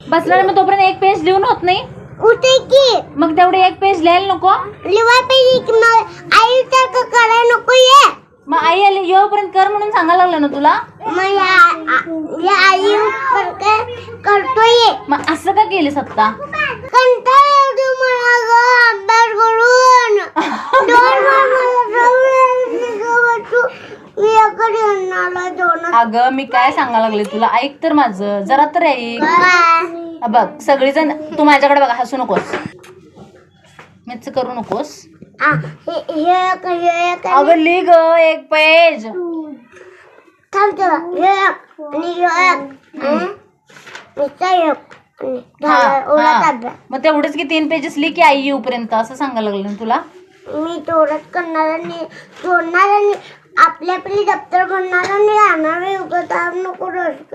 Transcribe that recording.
बसला मग तोपर्यंत एक पेज लिहून होत नाही उठे की मग तेवढे एक पेज लिहायला नको लिवाय पाहिजे की मग आई तर करायला नको ये मग आई आली येऊपर्यंत कर म्हणून सांगायला लागलं ना तुला मग या आई करतोय मग असं का केलीस आता कंटाळा येतो मला ग अभ्यास करून अगं मी काय सांगायला लागले तुला ऐक तर माझं जरा तर ऐक बघ सगळीजण तू माझ्याकडे बघा हसू नकोस मीच करू नकोस अगं लिह ग एक पेज मग तेवढंच की 3 पेजेस लिह की आई येऊपर्यंत असं सांगायला लागलं ना तुला मी तेवढंच करणार आणि सोडणार आणि आपली आपली दप्तर भरणार आणि राहणार नको रोज